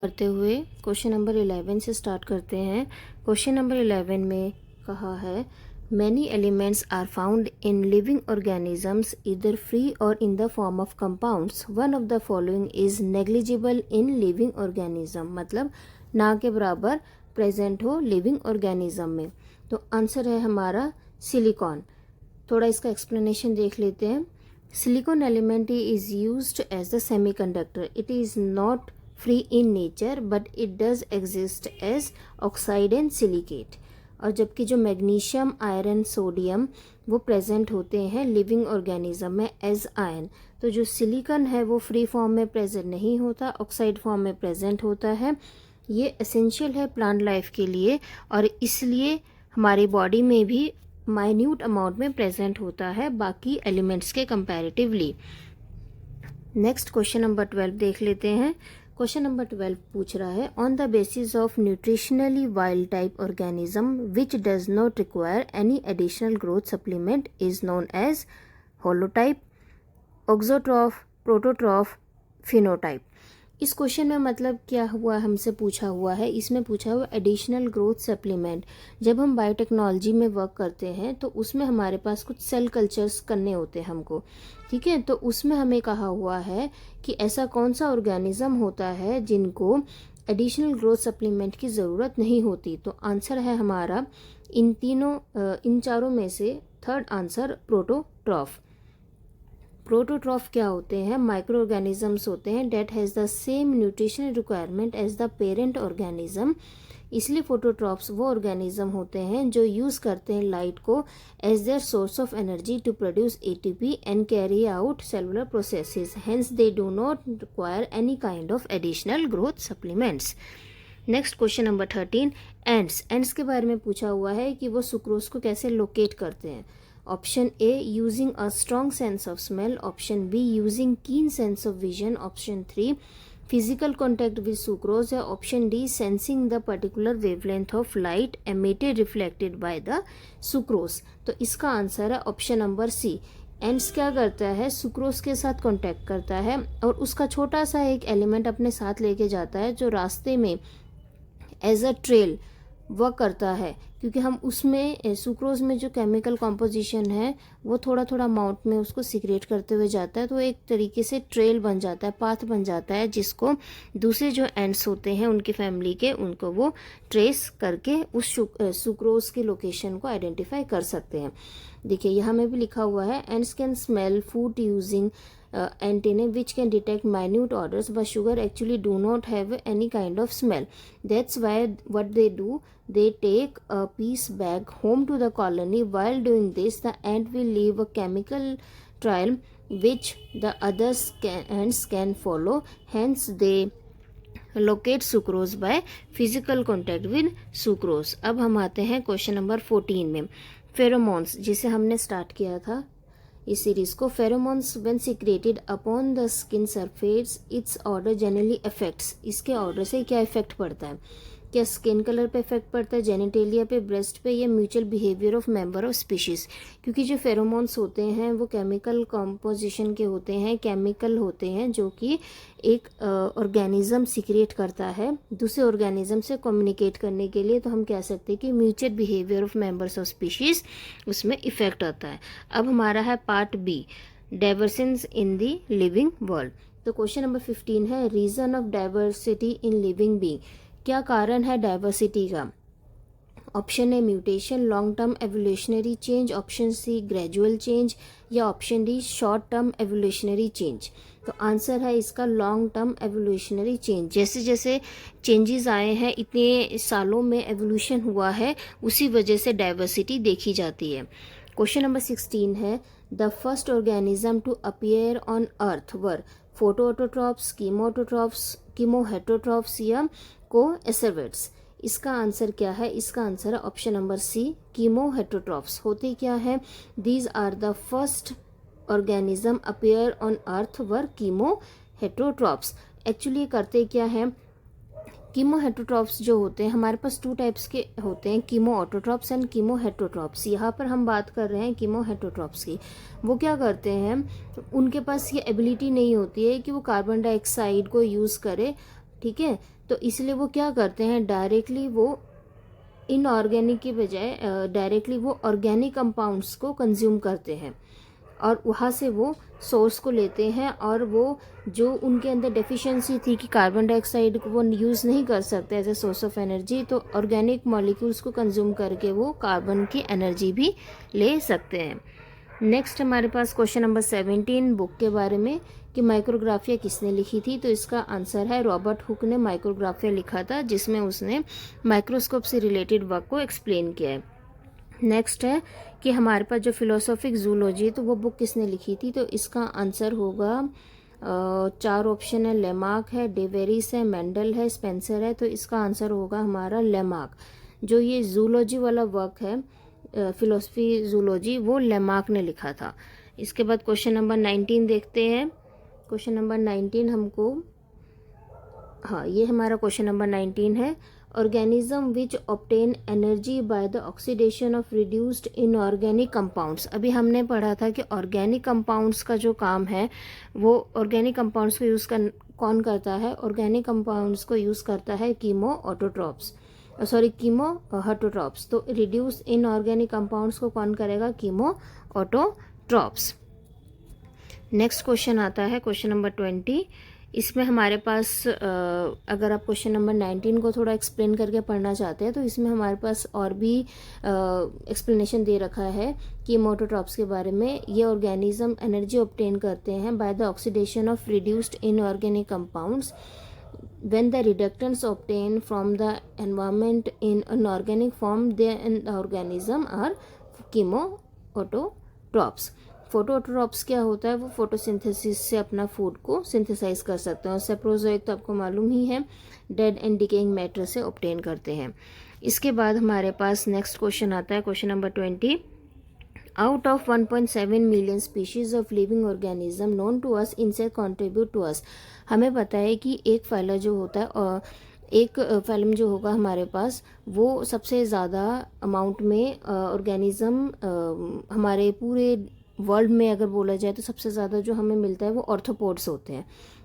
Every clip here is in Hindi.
करते हुए क्वेश्चन नंबर 11 से स्टार्ट करते हैं। क्वेश्चन नंबर 11 में कहा है many elements are found in living organisms either free और in the form of compounds, one of the following is negligible in living organism, मतलब ना के बराबर प्रेजेंट हो लिविंग ऑर्गेनिज्म में। तो आंसर है हमारा सिलिकॉन। थोड़ा इसका एक्सप्लेनेशन देख लेते हैं। Silicon element is used as the semiconductor. It is not free in nature but it does exist as oxide and silicate. और जबकि जो मैग्नीशियम, आयरन, सोडियम वो प्रेजेंट होते हैं लिविंग ऑर्गेनिज्म में एज आयन। तो जो सिलिकॉन है वो फ्री फॉर्म में प्रेजेंट नहीं होता, ऑक्साइड फॉर्म में प्रेजेंट होता है। ये एसेंशियल है प्लांट लाइफ के लिए और इसलिए हमारी बॉडी में भी माइन्यूट अमाउंट में प्रेजेंट होता है बाकी एलिमेंट्स के कंपैरेटिवली। नेक्स्ट क्वेश्चन नंबर 12 देख लेते हैं। क्वेश्चन नंबर 12 पूछ रहा है on the basis of nutritionally wild type organism which does not require any additional growth supplement is known as holotype, auxotroph, prototroph, phenotype. इस क्वेश्चन में मतलब क्या हुआ हमसे पूछा हुआ है, इसमें पूछा हुआ एडिशनल ग्रोथ सप्लीमेंट। जब हम बायोटेक्नोलॉजी में वर्क करते हैं तो उसमें हमारे पास कुछ सेल कल्चर्स करने होते हैं हमको, ठीक है। तो उसमें हमें कहा हुआ है कि ऐसा कौन सा ऑर्गेनिज्म होता है जिनको एडिशनल ग्रोथ सप्लीमेंट की ज़रूरत नहीं होती। तो आंसर है हमारा इन चारों में से थर्ड आंसर प्रोटोट्रॉफ। प्रोटोट्रॉफ क्या होते हैं? माइक्रो ऑर्गेनिजम्स होते हैं that has the same nutritional requirement as the parent organism. इसलिए फोटोट्रॉफ्स वो ऑर्गेनिज्म होते हैं जो यूज़ करते हैं लाइट को as their source of energy to produce ATP and carry out cellular processes, hence they do not require any kind of additional growth supplements. Next question number 13, ends के बारे में पूछा हुआ है कि वो सुक्रोज को कैसे लोकेट करते हैं। Option A using a strong sense of smell, option B using keen sense of vision, option 3 physical contact with sucrose है, option D sensing the particular wavelength of light emitted reflected by the sucrose. तो इसका आंसर है ऑप्शन नंबर सी। एंड्स क्या करता है? सुक्रोज के साथ कॉन्टैक्ट करता है और उसका छोटा सा एक एलिमेंट अपने साथ लेके जाता है जो रास्ते में एज अ ट्रेल वर्क करता है, क्योंकि हम उसमें सुक्रोज में जो केमिकल कॉम्पोजिशन है वो थोड़ा थोड़ा अमाउंट में उसको सिक्रेट करते हुए जाता है। तो एक तरीके से ट्रेल बन जाता है, पाथ बन जाता है, जिसको दूसरे जो एंड्स होते हैं उनकी फैमिली के उनको वो ट्रेस करके उस सुक्रोज की लोकेशन को आइडेंटिफाई कर सकते हैं। देखिए यहाँ में भी लिखा हुआ है ends can smell food using antennae which can detect minute odors, but sugar actually do not have any kind of smell. That's why what they do, they take a piece back home to the colony. While doing this, the ant will leave a chemical trail which the ants can follow. Hence they locate sucrose by physical contact with sucrose. अब हम आते हैं क्वेश्चन नंबर 14 में। फेरोमोन्स जिसे हमने स्टार्ट किया था इस सीरीज को, pheromones when secreted upon the skin surface it's order generally affects. इसके ऑर्डर से क्या इफेक्ट पड़ता है? क्या स्किन कलर पे इफेक्ट पड़ता है, जेनिटेलिया पे, ब्रेस्ट पे, या mutual behaviour of member of species? क्योंकि जो फेरोमोन्स होते हैं वो केमिकल कॉम्पोजिशन के होते हैं, केमिकल होते हैं जो कि एक ऑर्गेनिज्म सिक्रेट करता है दूसरे ऑर्गेनिज्म से कम्युनिकेट करने के लिए। तो हम कह सकते हैं कि mutual behaviour of members of species उसमें इफेक्ट आता है। अब हमारा है part B, diversity in the living world. तो क्वेश्चन नंबर 15 है reason of diversity in living being. क्या कारण है डाइवर्सिटी का? Option A mutation, long term evolutionary change, option C gradual change, या option D short term evolutionary change. तो आंसर है इसका लॉन्ग टर्म एवोल्यूशनरी चेंज। जैसे जैसे चेंजेस आए हैं इतने सालों में एवोल्यूशन हुआ है, उसी वजह से डाइवर्सिटी देखी जाती है। क्वेश्चन नंबर 16 है the first organism to appear on earth were photoautotrophs, chemoautotrophs, chemoheterotrophs, या कोएसेवेट्स। इसका आंसर क्या है? इसका आंसर है ऑप्शन नंबर सी, कीमोहेटरोट्रॉप्स। होते क्या है? These are the first organism appear on earth were chemoheterotrophs. Actually करते क्या है? कीमोहेटरोट्रॉप्स जो होते हैं हमारे पास 2 टाइप्स के होते हैं, कीमोऑटोट्रॉप्स एंड कीमोहेटरोट्रॉप्स। यहाँ पर हम बात कर रहे हैं कीमोहेटरोट्रॉप्स की। वो क्या करते हैं? उनके पास ये एबिलिटी नहीं होती है कि वो कार्बन डाइऑक्साइड को यूज़ करे ठीक है। तो इसलिए वो क्या करते हैं, डायरेक्टली वो इनऑर्गेनिक की बजाय डायरेक्टली वो ऑर्गेनिक कंपाउंड्स को कंज्यूम करते हैं और वहाँ से वो सोर्स को लेते हैं, और वो जो उनके अंदर डेफिशिएंसी थी कि कार्बन डाइऑक्साइड को वो यूज़ नहीं कर सकते as a source of energy, तो ऑर्गेनिक मॉलिक्यूल्स को कंज्यूम करके वो कार्बन की एनर्जी भी ले सकते हैं। नेक्स्ट हमारे पास क्वेश्चन नंबर 17 बुक के बारे में कि माइक्रोग्राफिया किसने लिखी थी। तो इसका आंसर है रॉबर्ट हुक ने माइक्रोग्राफिया लिखा था, जिसमें उसने माइक्रोस्कोप से रिलेटेड वर्क को एक्सप्लेन किया है। नेक्स्ट है कि हमारे पास जो फिलोसॉफिक जूलॉजी, तो वो बुक किसने लिखी थी। तो इसका आंसर होगा 4 ऑप्शन है, लेमार्क है, डेवेरिस है, मेंडल है, स्पेंसर है। तो इसका आंसर होगा हमारा लेमार्क। जो ये जूलॉजी वाला वर्क है, फिलोसफी जूलॉजी, वो लेमार्क ने लिखा था। इसके बाद क्वेश्चन नंबर 19 देखते हैं। क्वेश्चन नंबर 19 हमको, हाँ ये हमारा क्वेश्चन नंबर 19 है। Organism which obtain energy by the oxidation of reduced inorganic compounds. अभी हमने पढ़ा था कि ऑर्गेनिक कंपाउंड्स का जो काम है वो ऑर्गेनिक कंपाउंड्स को यूज़ कर कौन करता है, ऑर्गेनिक कंपाउंड्स को यूज़ करता है कीमो ऑटोट्रॉप्स, कीमो ऑटोट्रॉप्स। तो रिड्यूस इनऑर्गेनिक कंपाउंड्स को कौन करेगा, कीमो ऑटोट्रॉप्स। नेक्स्ट क्वेश्चन आता है क्वेश्चन नंबर 20। इसमें हमारे पास अगर आप क्वेश्चन नंबर 19 को थोड़ा एक्सप्लेन करके पढ़ना चाहते हैं तो इसमें हमारे पास और भी एक्सप्लेनेशन दे रखा है कि मोटोट्रॉप्स के बारे में। ये ऑर्गेनिज्म एनर्जी ऑब्टेन करते हैं by the oxidation of reduced inorganic compounds when the reductants obtained from the environment in an organic form, they in the organism are chemoautotrophs। फोटोट्रॉप्स क्या होता है, वो फोटोसिंथेसिस से अपना फूड को सिंथेसाइज कर सकते हैं, और सेप्रोजोइक तो आपको मालूम ही है, डेड एंड डिकेइंग मैटर से ऑब्टेन करते हैं। इसके बाद हमारे पास नेक्स्ट क्वेश्चन आता है question number 20। Out of 1.7 million species of living organism known to us, insect contribute to us. हमें पता है कि एक फैला जो होता है और एक फैलम जो होगा हमारे पास, वो सबसे ज़्यादा अमाउंट में ऑर्गेनिज्म हमारे पूरे वर्ल्ड में अगर बोला जाए तो सबसे ज़्यादा जो हमें मिलता है वो ऑर्थोपोड्स होते हैं।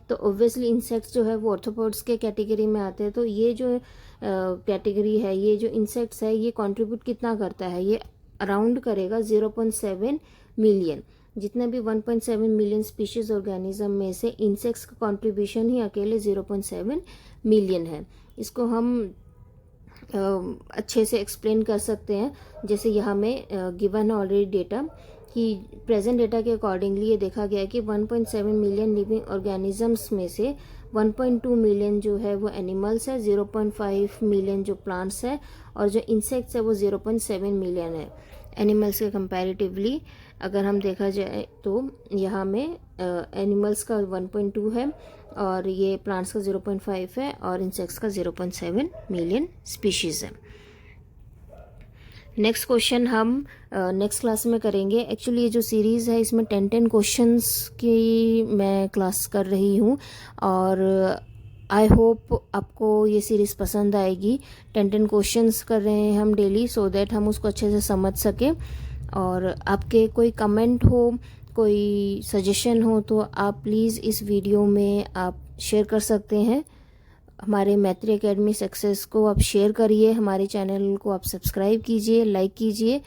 तो ऑब्वियसली इंसेक्ट्स जो है वो ऑर्थोपोड्स के कैटेगरी में आते हैं। तो ये जो कैटेगरी है, ये जो इंसेक्ट्स है, ये कंट्रीब्यूट कितना करता है, ये अराउंड करेगा 0.7 मिलियन। जितने भी 1.7 मिलियन स्पीशीज ऑर्गेनिज्म में से इंसेक्ट्स का कंट्रीब्यूशन ही अकेले 0.7 मिलियन है। इसको हम अच्छे से एक्सप्लेन कर सकते हैं, जैसे यहाँ में गिवन है ऑलरेडी डेटा कि प्रेजेंट डेटा के अकॉर्डिंगली ये देखा गया है कि 1.7 मिलियन लिविंग ऑर्गेनिजम्स में से 1.2 मिलियन जो है वो एनिमल्स है, 0.5 मिलियन जो प्लांट्स है, और जो इंसेक्ट्स है वो 0.7 मिलियन है। एनिमल्स के कंपैरेटिवली अगर हम देखा जाए तो यहाँ में एनिमल्स का 1.2 है और ये प्लांट्स का 0.5 है और इंसेक्ट्स का 0.7 मिलियन स्पीशीज़ है। नेक्स्ट क्वेश्चन हम नेक्स्ट क्लास में करेंगे। एक्चुअली ये जो सीरीज़ है इसमें 10 क्वेश्चंस की मैं क्लास कर रही हूँ और आई होप आपको ये सीरीज़ पसंद आएगी। 10 क्वेश्चंस कर रहे हैं हम डेली, सो दैट हम उसको अच्छे से समझ सकें। और आपके कोई कमेंट हो, कोई सजेशन हो तो आप प्लीज़ इस वीडियो में आप शेयर कर सकते हैं। हमारे मैत्री एकेडमी सक्सेस को आप शेयर करिए, हमारे चैनल को आप सब्सक्राइब कीजिए, लाइक कीजिए।